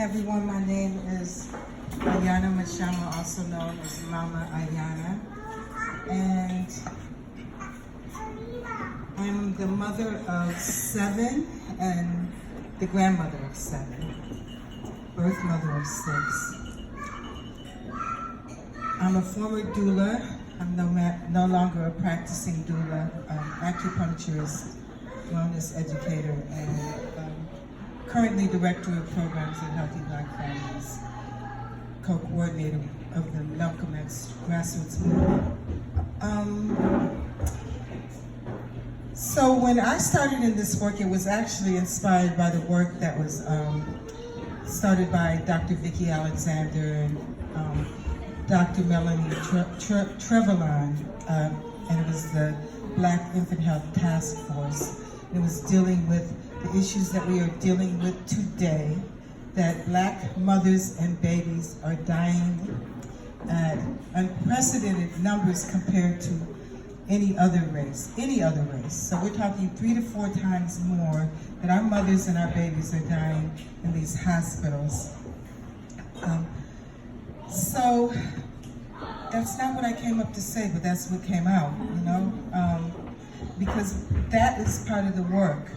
everyone. My name is Ayanna, also known as Mama Ayanna. And I'm the mother of 7 and the grandmother of 7, birth mother of 6. I'm a former doula. I'm no longer a practicing doula, acupuncturist, wellness educator, and currently director of programs at Healthy Black Families, co-coordinator of the Malcolm X grassroots movement. So when I started in this work, it was actually inspired by the work that was started by Dr. Vicki Alexander and Dr. Melanie Trevelyan, and it was the Black Infant Health Task Force. It was dealing with the issues that we are dealing with today, that Black mothers and babies are dying at unprecedented numbers compared to any other race. So we're talking 3 to 4 times more that our mothers and our babies are dying in these hospitals. So that's not what I came up to say, but that's what came out, you know? Because that is part of the work.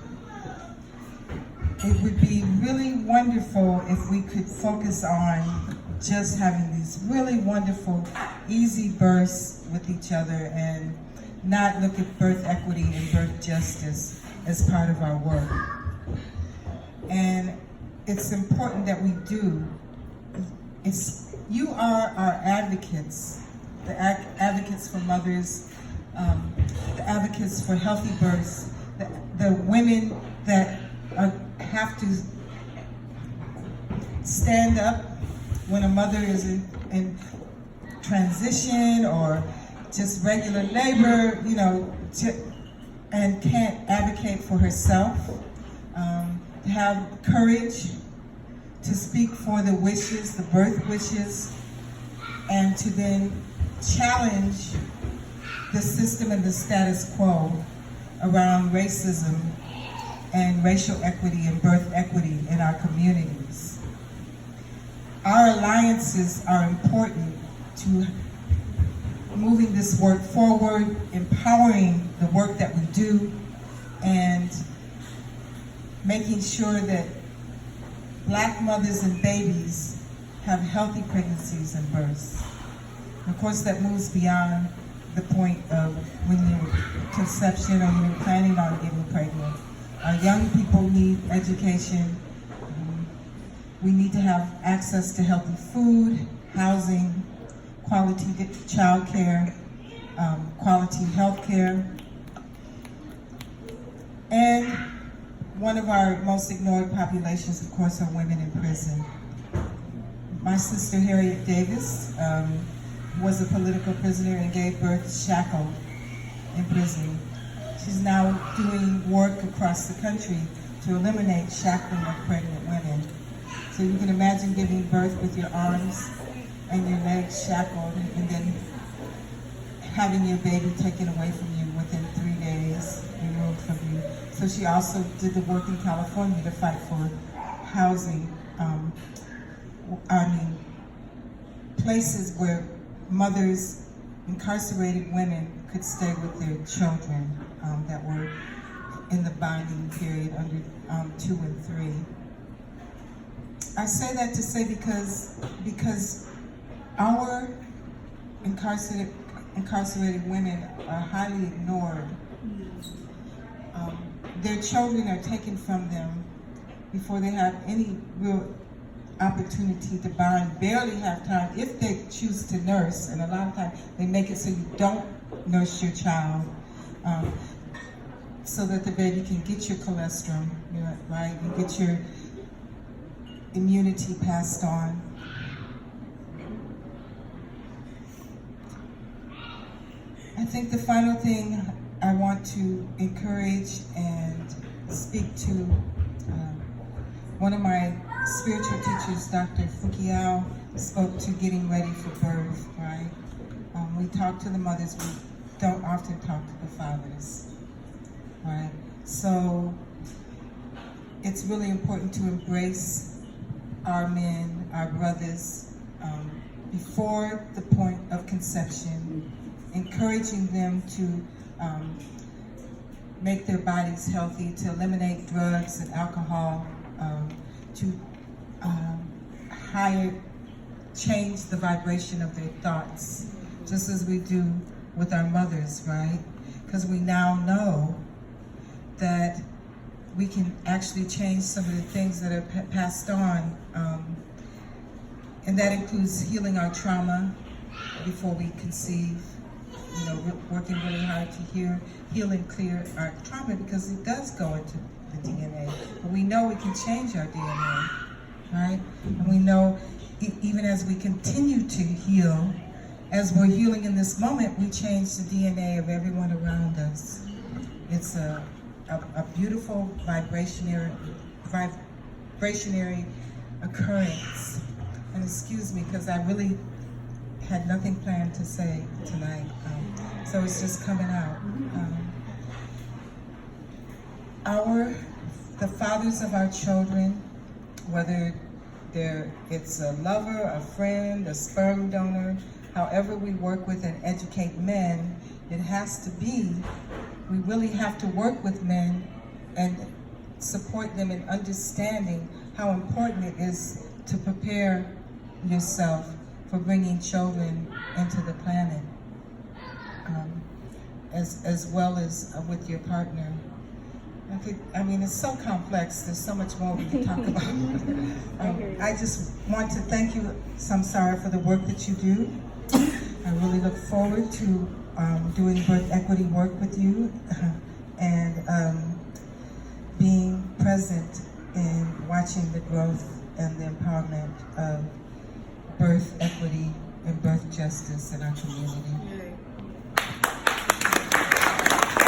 It would be really wonderful if we could focus on just having these really wonderful, easy births with each other and not look at birth equity and birth justice as part of our work. And it's important that we do. You are our advocates, the advocates for mothers, the advocates for healthy births, the women that have to stand up when a mother is in transition or just regular labor, you know, and can't advocate for herself, have courage to speak for the wishes, the birth wishes, and to then challenge the system and the status quo around racism and racial equity and birth equity in our communities. Our alliances are important to moving this work forward, empowering the work that we do, and making sure that Black mothers and babies have healthy pregnancies and births. And of course, that moves beyond the point of when you're conception or you're planning on getting pregnant. Our young people need education. We need to have access to healthy food, housing, quality child care, quality health care. And one of our most ignored populations, of course, are women in prison. My sister, Harriet Davis, was a political prisoner and gave birth shackled in prison. She's now doing work across the country to eliminate shackling of pregnant women. So you can imagine giving birth with your arms and your legs shackled and then having your baby taken away from you within 3 days, removed from you. So she also did the work in California to fight for housing, places where mothers, incarcerated women could stay with their children that were in the binding period under 2 and 3. I say that to say because our incarcerated women are highly ignored. Their children are taken from them before they have any real opportunity to bond, barely have time, if they choose to nurse, and a lot of times they make it so you don't nurse your child, so that the baby can get your cholesterol, right, and get your immunity passed on. I think the final thing I want to encourage and speak to one of my spiritual teachers, Dr. Fukiao, spoke to getting ready for birth, right? We talk to the mothers, we don't often talk to the fathers, right? So it's really important to embrace our men, our brothers, before the point of conception, encouraging them to make their bodies healthy, to eliminate drugs and alcohol, to change the vibration of their thoughts, just as we do with our mothers, right? Because we now know that we can actually change some of the things that are passed on, and that includes healing our trauma before we conceive, working really hard to heal and clear our trauma, because it does go into the DNA. But we know we can change our DNA, right? And we know even as we continue to heal, as we're healing in this moment, we change the DNA of everyone around us. It's a beautiful vibrationary occurrence. And excuse me, because I really had nothing planned to say tonight, so it's just coming out. The fathers of our children, whether it's a lover, a friend, a sperm donor, however we work with and educate men, it has to be, we really have to work with men and support them in understanding how important it is to prepare yourself for bringing children into the planet, as well as with your partner. It's so complex. There's so much more we can talk about. I just want to thank you, Samsara, for the work that you do. I really look forward to doing birth equity work with you and being present in watching the growth and the empowerment of birth equity and birth justice in our community.